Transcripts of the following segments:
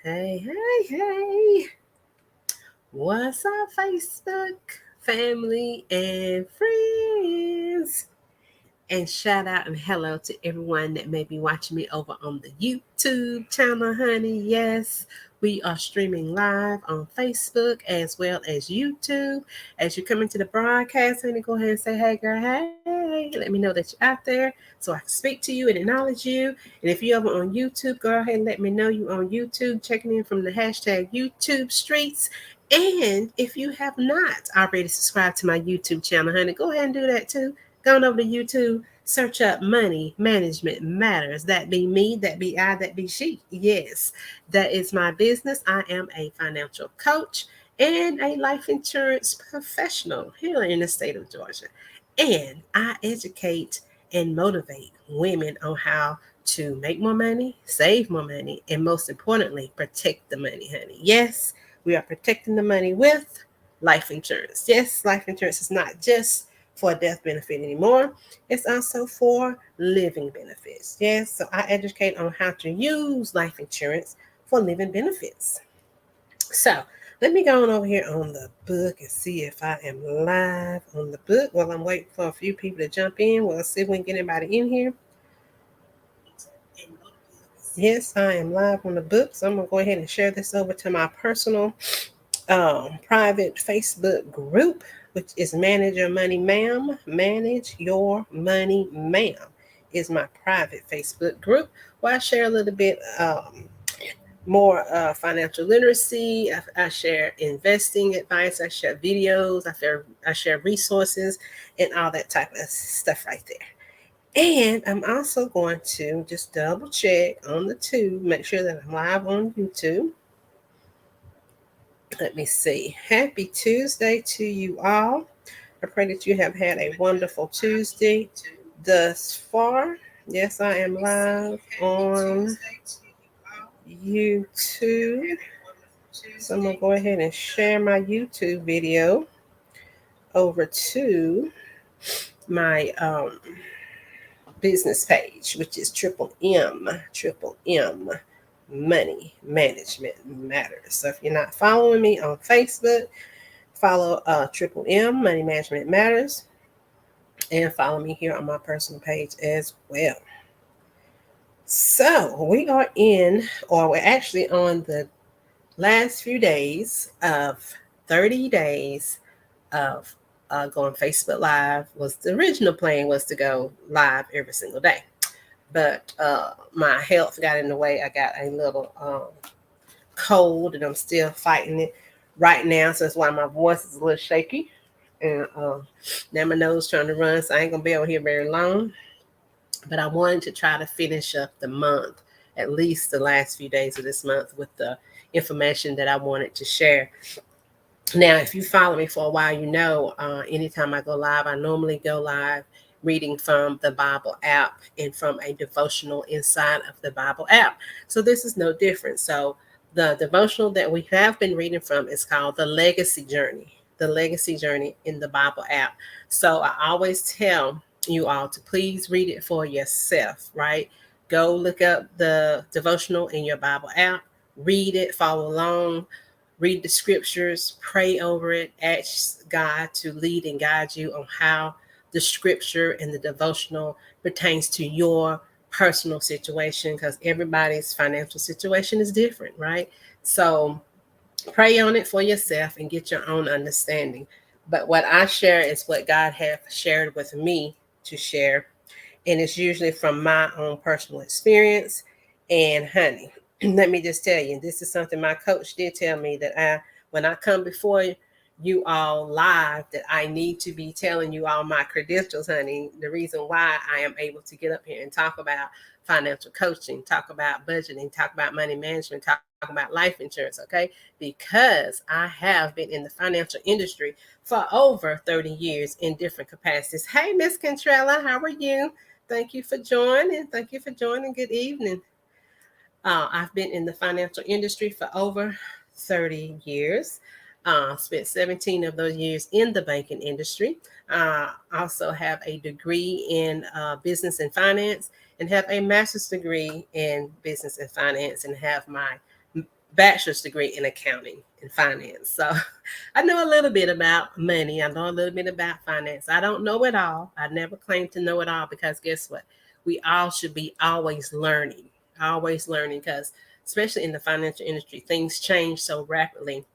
Hey. What's up, Facebook family and friends? And shout out and hello to everyone that may be watching me over on the YouTube channel, honey. Yes, we are streaming live on Facebook as well as YouTube. As you come into the broadcast, honey, go ahead and say, hey, girl, hey. Let me know that you're out there so I can speak to you and acknowledge you. And if you're over on YouTube, go ahead and let me know you on YouTube, checking in from the hashtag YouTube Streets. And if you have not already subscribed to my YouTube channel, honey, go ahead and do that too. Go on over to YouTube, search up Money Management Matters. That be me, that be I, that be she. Yes, that is my business. I am a financial coach and a life insurance professional here in the state of Georgia. And I educate and motivate women on how to make more money, save more money, and most importantly, protect the money, honey. Yes, we are protecting the money with life insurance. Yes, life insurance is not just for a death benefit anymore. It's also for living benefits. Yes, so I educate on how to use life insurance for living benefits. So let me go on over here on the book and see if I am live on the book while I'm waiting for a few people to jump in. We'll see if we can get anybody in here. Yes, I am live on the book. So I'm going to go ahead and share this over to my personal private Facebook group, which is Manage Your Money, Ma'am. Manage Your Money, Ma'am is my private Facebook group where I share a little bit more financial literacy. I share investing advice. I share videos. I share resources and all that type of stuff right there. And I'm also going to just double check on the tube, make sure that I'm live on YouTube. Let me see. Happy Tuesday to you all. I pray that you have had a wonderful Tuesday thus far. Yes, I am live on YouTube. So I'm going to go ahead and share my YouTube video over to my business page, which is triple M Money Management Matters. So if you're not following me on Facebook, follow Triple M Money Management Matters and follow me here on my personal page as well. So we're actually on the last few days of 30 days of going Facebook Live. Was the original plan was to go live every single day, but my health got in the way. I got a little cold, and I'm still fighting it right now. So that's why my voice is a little shaky, and now my nose trying to run. So I ain't gonna be able here very long. But I wanted to try to finish up the month, at least the last few days of this month, with the information that I wanted to share. Now, if you follow me for a while, you know anytime I go live, I normally go live reading from the Bible app and from a devotional inside of the Bible app. So this is no different. So the devotional that we have been reading from is called The Legacy Journey, The Legacy Journey in the Bible app. So I always tell you all to please read it for yourself, right? Go look up the devotional in your Bible app, read it, follow along, read the scriptures, pray over it, ask God to lead and guide you on how the scripture and the devotional pertains to your personal situation, because everybody's financial situation is different, right? So pray on it for yourself and get your own understanding. But what I share is what God has shared with me to share. And it's usually from my own personal experience. And honey, let me just tell you, this is something my coach did tell me, that when I come before you all live, that I need to be telling you all my credentials, honey. The reason why I am able to get up here and talk about financial coaching, talk about budgeting, talk about money management, talk about life insurance, okay? Because I have been in the financial industry for over 30 years in different capacities. Hey, Miss Contrella, how are you? Thank you for joining. Thank you for joining. Good evening. I've been in the financial industry for over 30 years. Spent 17 of those years in the banking industry. Also have a degree in business and finance, and have a master's degree in business and finance, and have my bachelor's degree in accounting and finance. So I know a little bit about money. I know a little bit about finance. I don't know it all. I never claim to know it all, because guess what? We all should be always learning, because especially in the financial industry, things change so rapidly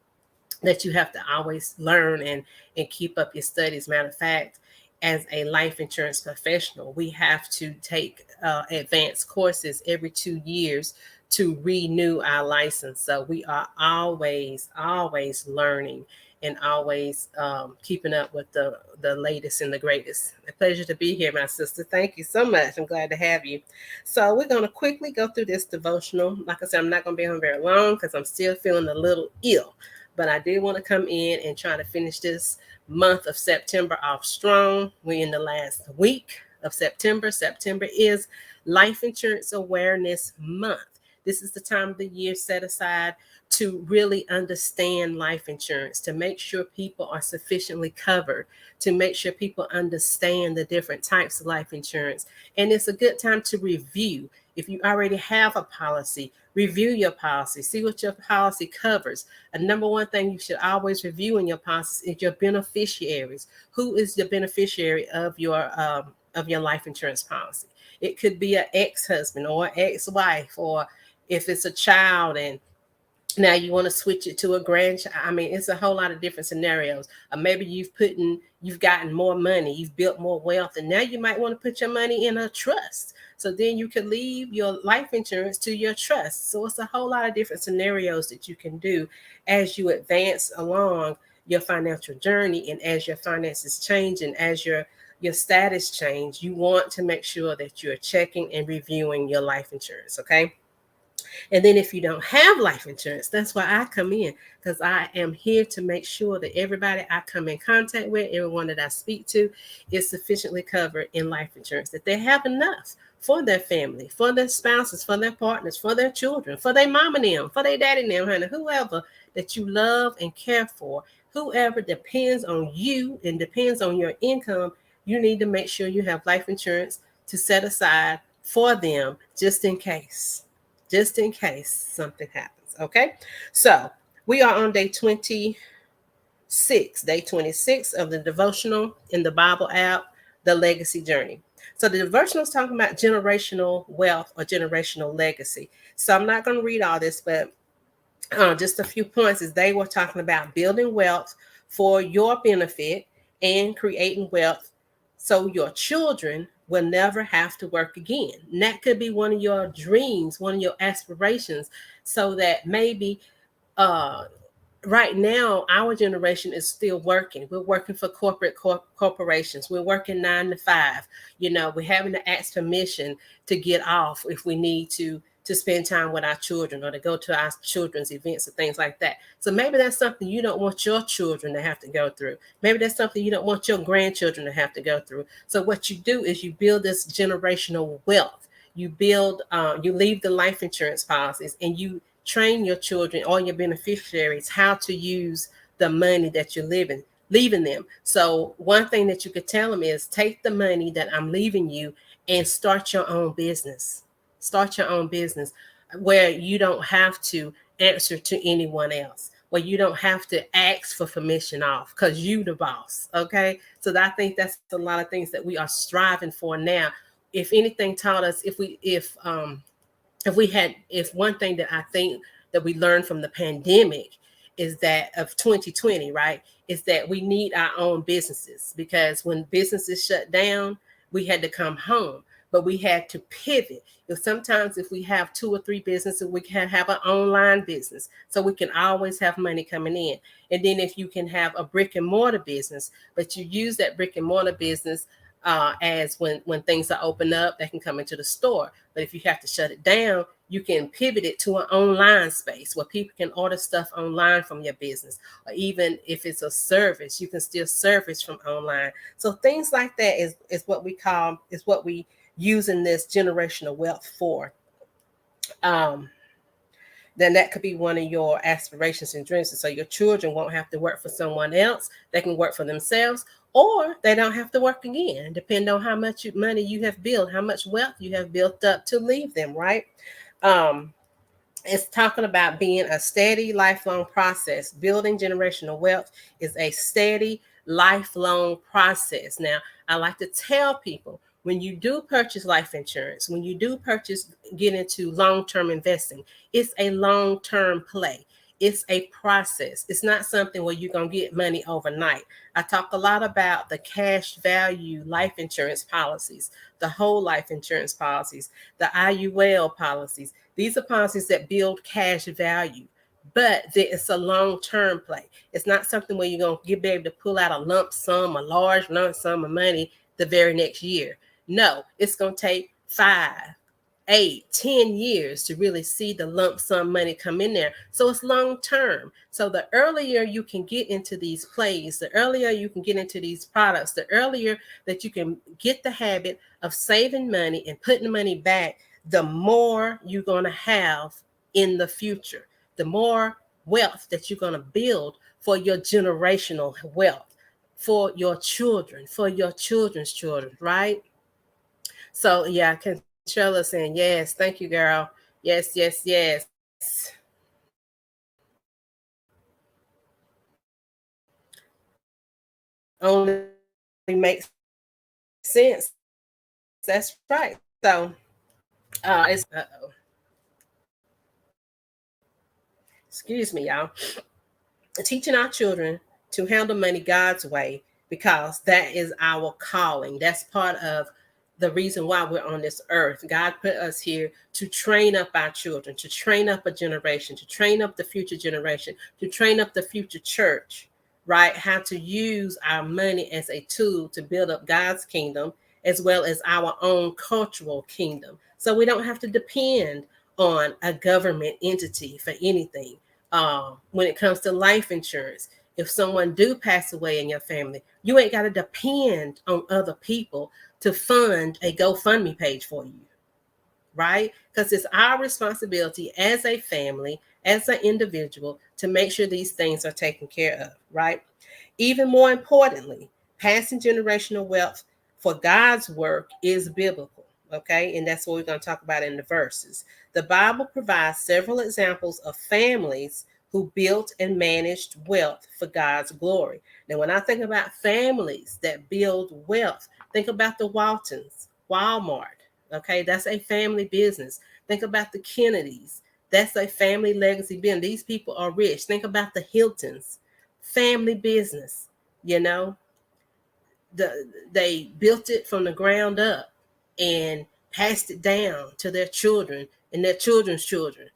that you have to always learn and keep up your studies. Matter of fact, as a life insurance professional, we have to take advanced courses every 2 years to renew our license. So we are always learning and always keeping up with the latest and the greatest. A pleasure to be here, my sister. Thank you so much. I'm glad to have you. So we're going to quickly go through this devotional. Like I said, I'm not going to be on very long because I'm still feeling a little ill, but I did want to come in and try to finish this month of September off strong. We're in the last week of September. September is Life Insurance Awareness Month. This is the time of the year set aside to really understand life insurance, to make sure people are sufficiently covered, to make sure people understand the different types of life insurance. And it's a good time to review. If you already have a policy, review your policy, see what your policy covers. A number one thing you should always review in your policy is your beneficiaries. Who is the beneficiary of your life insurance policy? It could be an ex-husband or an ex-wife, or if it's a child and now you want to switch it to a grandchild. I mean, it's a whole lot of different scenarios. Or maybe you've gotten more money, you've built more wealth, and now you might want to put your money in a trust. So then you can leave your life insurance to your trust. So it's a whole lot of different scenarios that you can do as you advance along your financial journey, and as your finances change and as your status change. You want to make sure that you're checking and reviewing your life insurance. Okay. And then if you don't have life insurance, that's why I come in, because I am here to make sure that everybody I come in contact with, everyone that I speak to, is sufficiently covered in life insurance, that they have enough for their family, for their spouses, for their partners, for their children, for their mom and them, for their daddy and them, honey, whoever that you love and care for, whoever depends on you and depends on your income. You need to make sure you have life insurance to set aside for them, just in case something happens. Okay. So we are on day 26 of the devotional in the Bible app, The Legacy Journey. So the devotional is talking about generational wealth or generational legacy. So I'm not going to read all this, but just a few points is they were talking about building wealth for your benefit and creating wealth so your children will never have to work again. And that could be one of your dreams, one of your aspirations, so that maybe uh, right now our generation is still working. We're working for corporations. We're working 9 to 5. We're having to ask permission to get off if we need to spend time with our children or to go to our children's events and things like that. So maybe that's something you don't want your children to have to go through. Maybe that's something you don't want your grandchildren to have to go through. So what you do is you build this generational wealth. You leave the life insurance policies, and you train your children or your beneficiaries how to use the money that you're leaving them. So one thing that you could tell them is, take the money that I'm leaving you and start your own business. Start your own business where you don't have to answer to anyone else, where you don't have to ask for permission off, because you the boss. Okay. So I think that's a lot of things that we are striving for now. If anything taught us, if one thing that I think that we learned from the pandemic is that of 2020, right, is that we need our own businesses, because when businesses shut down, we had to come home, but we had to pivot. Sometimes if we have 2 or 3 businesses, we can have an online business, so we can always have money coming in. And then if you can have a brick and mortar business, but you use that brick and mortar business as when things are open up, they can come into the store. But if you have to shut it down, you can pivot it to an online space where people can order stuff online from your business. Or even if it's a service, you can still service from online. So things like that is what we using this generational wealth for. Then that could be one of your aspirations and dreams. So your children won't have to work for someone else. They can work for themselves, or they don't have to work again, depending on how much money you have built, how much wealth you have built up to leave them, right? It's talking about being a steady, lifelong process. Building generational wealth is a steady, lifelong process. Now, I like to tell people, when you do purchase life insurance, when you do get into long term investing, it's a long term play. It's a process. It's not something where you're going to get money overnight. I talk a lot about the cash value life insurance policies, the whole life insurance policies, the IUL policies. These are policies that build cash value, but it's a long term play. It's not something where you're going to be able to pull out a lump sum, a large lump sum of money the very next year. No, it's going to take 5, 8, 10 years to really see the lump sum money come in there. So it's long term. So the earlier you can get into these plays, the earlier you can get into these products, the earlier that you can get the habit of saving money and putting the money back, the more you're going to have in the future, the more wealth that you're going to build for your generational wealth, for your children, for your children's children, right? So yeah, Contrella saying, yes, thank you, girl. Yes, yes, yes. Only makes sense. That's right. So it's excuse me, y'all. Teaching our children to handle money God's way, because that is our calling. That's part of the reason why we're on this earth. God put us here to train up our children, to train up a generation, to train up the future generation, to train up the future church, right? How to use our money as a tool to build up God's kingdom as well as our own cultural kingdom. So we don't have to depend on a government entity for anything. When it comes to life insurance, if someone do pass away in your family, you ain't got to depend on other people to fund a GoFundMe page for you, right? Because it's our responsibility as a family, as an individual, to make sure these things are taken care of, right? Even more importantly, passing generational wealth for God's work is biblical, okay? And that's what we're going to talk about in the verses. The Bible provides several examples of families who built and managed wealth for God's glory. Now, when I think about families that build wealth, think about the Waltons, Walmart, okay? That's a family business. Think about the Kennedys. That's a family legacy business. These people are rich. Think about the Hiltons, family business. You know, they built it from the ground up and passed it down to their children and their children's children,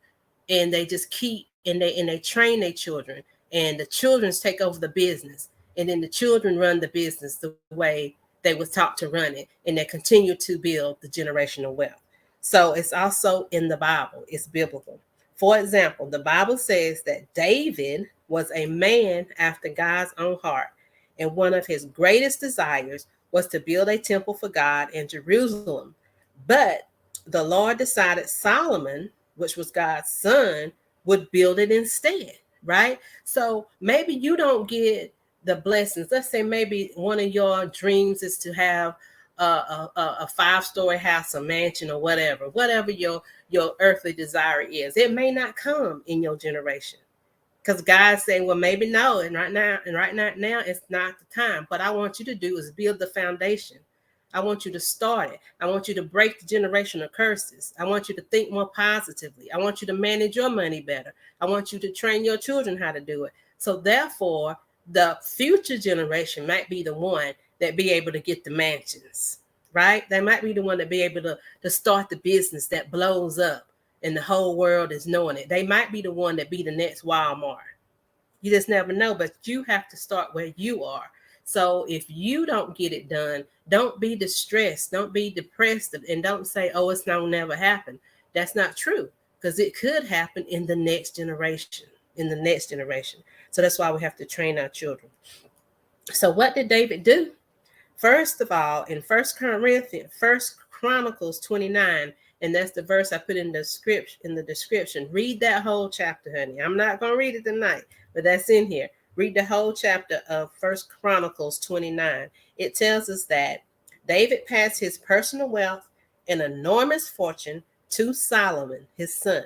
and they just keep and they train their children, and the children's take over the business, and then the children run the business the way they was taught to run it, and they continue to build the generational wealth. So it's also in the Bible. It's biblical. For example, the Bible says that David was a man after God's own heart, and one of his greatest desires was to build a temple for God in Jerusalem. But the Lord decided Solomon, which was God's son, would build it instead, right? So maybe you don't get the blessings. Let's say maybe one of your dreams is to have a 5-story house, a mansion, or whatever your earthly desire is. It may not come in your generation, because God's saying, well, maybe no, and right now it's not the time. But I want you to do is build the foundation. I want you to start it. I want you to break the generational curses. I want you to think more positively. I want you to manage your money better. I want you to train your children how to do it. So therefore, the future generation might be the one that be able to get the mansions, right? They might be the one that be able to start the business that blows up and the whole world is knowing it. They might be the one that be the next Walmart. You just never know, but you have to start where you are. So if you don't get it done, don't be distressed, don't be depressed, and don't say, oh, it's not never happen. That's not true, because it could happen in the next generation, So that's why we have to train our children. So what did David do? First of all, in First Chronicles 29, and that's the verse I put in the script in the description. Read that whole chapter, honey. I'm not gonna read it tonight, but that's in here. Read the whole chapter of First Chronicles 29. It tells us that David passed his personal wealth and enormous fortune to Solomon, his son.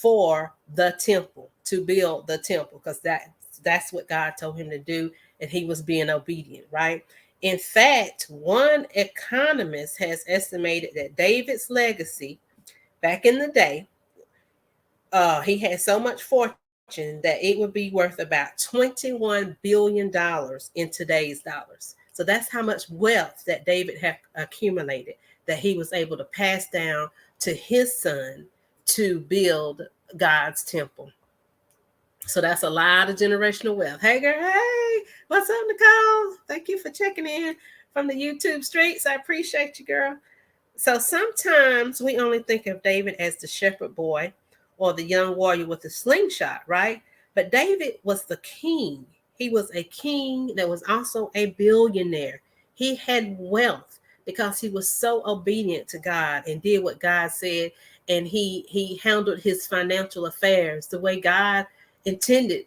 for the temple, to build the temple, because that's what God told him to do, and he was being obedient, right? In fact, one economist has estimated that David's legacy back in the day, he had so much fortune that it would be worth about $21 billion in today's dollars. So that's how much wealth that David had accumulated, that he was able to pass down to his son to build God's temple. So that's a lot of generational wealth. Hey, girl. Hey, what's up, Nicole? Thank you for checking in from the YouTube streets. I appreciate you, girl. So sometimes we only think of David as the shepherd boy or the young warrior with the slingshot, right? But David was the king. He was a king that was also a billionaire. He had wealth because he was so obedient to God and did what God said, and he handled his financial affairs the way God intended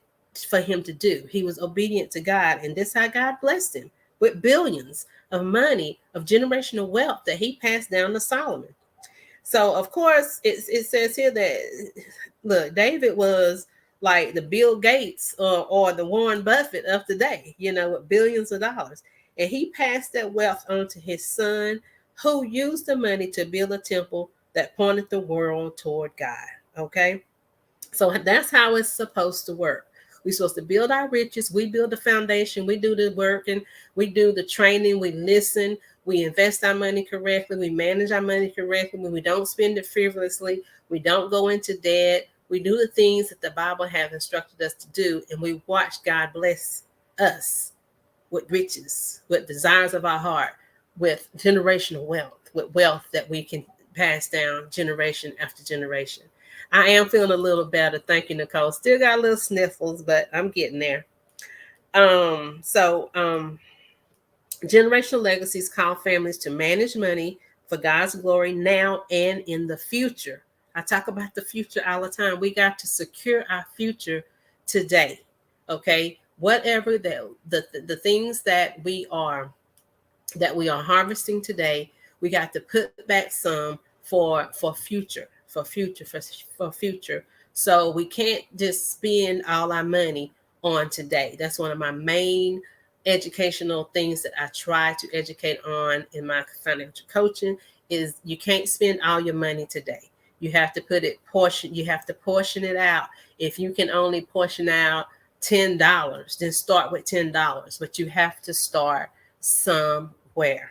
for him to do. He was obedient to God, and this is how God blessed him with billions of money, of generational wealth that he passed down to Solomon. So, of course, it says here that, look, David was like the Bill Gates or the Warren Buffett of today, with billions of dollars. And he passed that wealth on to his son, who used the money to build a temple that pointed the world toward God. Okay. So that's how it's supposed to work. We're supposed to build our riches. We build the foundation. We do the work, and we do the training. We listen. We invest our money correctly. We manage our money correctly. When we don't spend it frivolously, we don't go into debt. We do the things that the Bible has instructed us to do, and we watch God bless us with riches, with desires of our heart, with generational wealth, with wealth that we can pass down generation after generation. I am feeling a little better. Thank you, Nicole. Still got a little sniffles, but I'm getting there. Generational legacies call families to manage money for God's glory now and in the future. I talk about the future all the time. We got to secure our future today. Okay. Whatever the things that we are harvesting today, we got to put back some for future, for future. So we can't just spend all our money on today. That's one of my main educational things that I try to educate on in my financial coaching is you can't spend all your money today. You have to you have to portion it out. If you can only portion out $10, then start with $10, but you have to start somewhere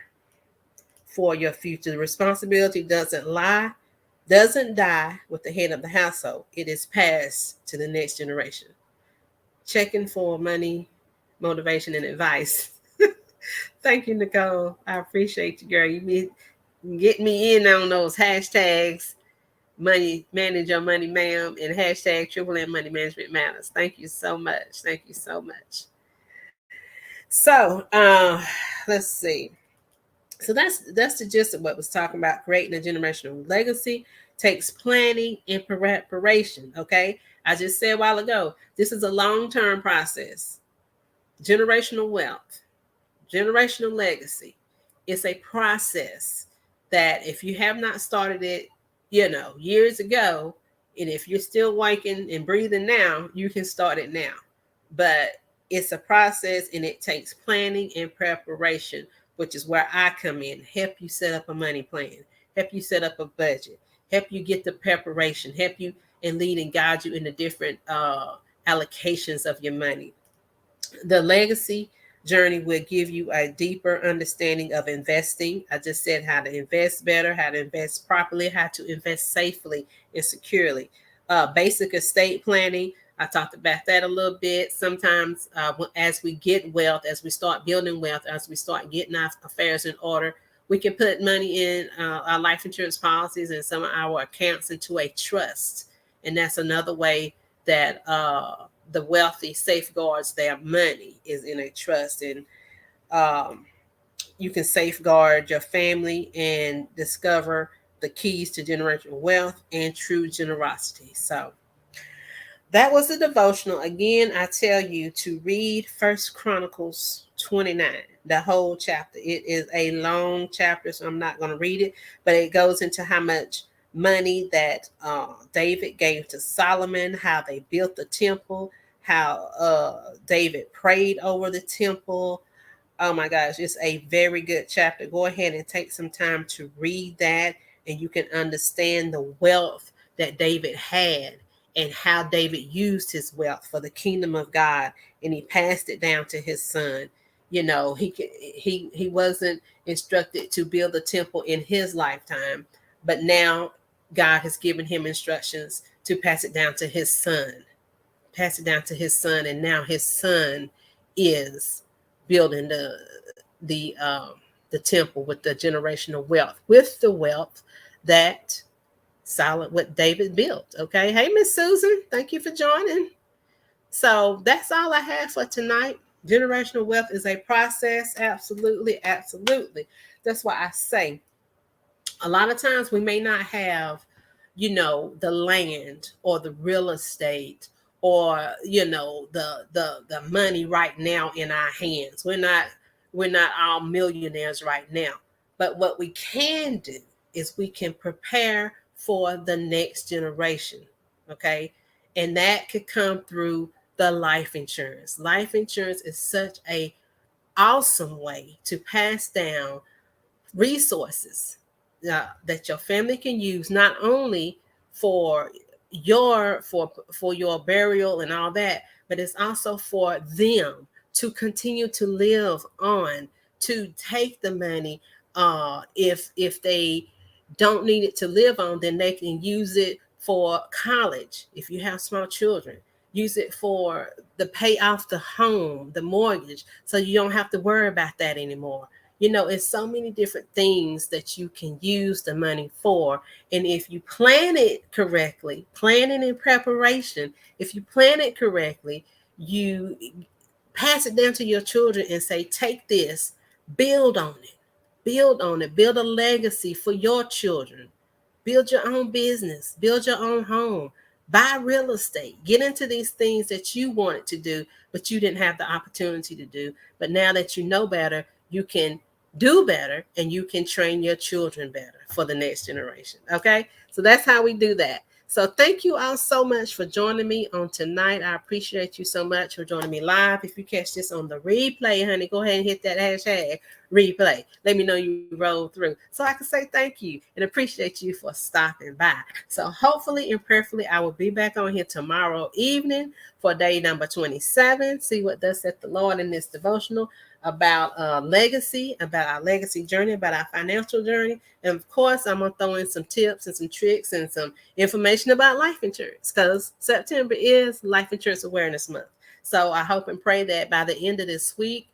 for your future. The responsibility doesn't die with the head of the household. It is passed to the next generation. Checking for money, motivation, and advice. Thank you, Nicole. I appreciate you, girl. You get me in on those hashtags, money, manage your money, ma'am, and hashtag Triple M Money Management Matters. Thank you so much. Thank you so much. So let's see. So that's the gist of what was talking about. Creating a generational legacy takes planning and preparation. Okay. I just said a while ago, this is a long-term process. Generational wealth, generational legacy. It's a process that if you have not started it, years ago, and if you're still waking and breathing now, you can start it now. But it's a process, and it takes planning and preparation, which is where I come in, help you set up a money plan, help you set up a budget, help you get the preparation, help you and lead and guide you in the different allocations of your money. The legacy journey will give you a deeper understanding of investing. I just said how to invest better, how to invest properly, how to invest safely and securely. Basic estate planning. I talked about that a little bit. Sometimes as we get wealth, as we start building wealth, as we start getting our affairs in order, we can put money in our life insurance policies and some of our accounts into a trust. And that's another way that the wealthy safeguards their money is in a trust. And you can safeguard your family and discover the keys to generational wealth and true generosity. So that was a devotional. Again, I tell you to read First Chronicles 29, the whole chapter. It is a long chapter, so I'm not going to read it, but it goes into how much money that David gave to Solomon, how they built the temple, how David prayed over the temple. Oh my gosh, it's a very good chapter. Go ahead and take some time to read that, and you can understand the wealth that David had and how David used his wealth for the kingdom of God, and he passed it down to his son. You know, he wasn't instructed to build a temple in his lifetime, but now God has given him instructions to pass it down to his son. Pass it down to his son, and now his son is building the temple with the generational wealth, with the wealth that solid what David built. Okay. Hey, Miss Susan, thank you for joining. So that's all I have for tonight. Generational wealth is a process. Absolutely, absolutely. That's why I say a lot of times we may not have, the land or the real estate or the money right now in our hands. We're not all millionaires right now, but what we can do is we can prepare for the next generation. Okay, and that could come through the life insurance. Life insurance is such a awesome way to pass down resources that your family can use, not only for your burial and all that, but it's also for them to continue to live on, to take the money, if they don't need it to live on, then they can use it for college. If you have small children, use it for the pay off the home, the mortgage, so you don't have to worry about that anymore. It's so many different things that you can use the money for. And if you plan it correctly, planning in preparation, if you plan it correctly, you pass it down to your children and say, take this, build on it, build a legacy for your children. Build your own business, build your own home, buy real estate, get into these things that you wanted to do, but you didn't have the opportunity to do. But now that you know better, you can do better, and you can train your children better for the next generation. Okay. So that's how we do that. So thank you all so much for joining me on tonight. I appreciate you so much for joining me live. If you catch this on the replay, honey, go ahead and hit that hashtag replay. Let me know you rolled through so I can say thank you and appreciate you for stopping by. So hopefully and prayerfully, I will be back on here tomorrow evening for day number 27. See what thus saith the Lord in this devotional about legacy, about our legacy journey, about our financial journey. And of course, I'm going to throw in some tips and some tricks and some information about life insurance, because September is Life Insurance Awareness Month. So I hope and pray that by the end of this week,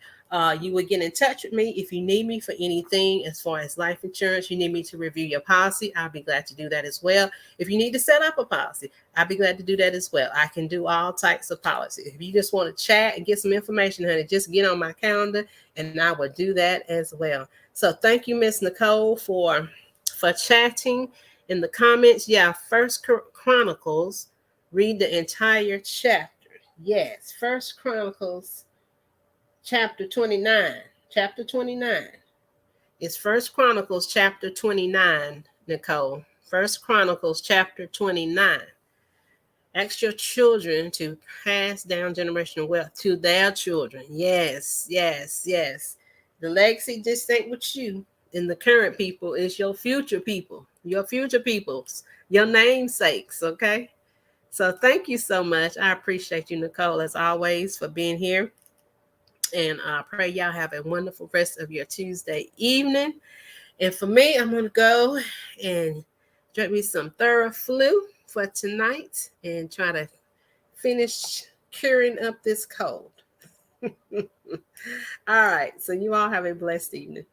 you will get in touch with me if you need me for anything as far as life insurance. You need me to review your policy, I'll be glad to do that as well. If you need to set up a policy, I'll be glad to do that as well. I can do all types of policies. If you just want to chat and get some information, honey, just get on my calendar and I will do that as well. So thank you, Miss Nicole, for chatting in the comments. Yeah, First Chronicles, read the entire chapter. Yes, First Chronicles chapter 29. Chapter 29. It's First Chronicles chapter 29, Nicole. First Chronicles chapter 29. Ask your children to pass down generational wealth to their children. Yes, yes, yes. The legacy just ain't with you and the current people, is your future people, your future peoples, your namesakes, okay? So thank you so much. I appreciate you, Nicole, as always, for being here. And I pray y'all have a wonderful rest of your Tuesday evening. And for me, I'm going to go and drink me some Theraflu for tonight and try to finish curing up this cold. All right. So you all have a blessed evening.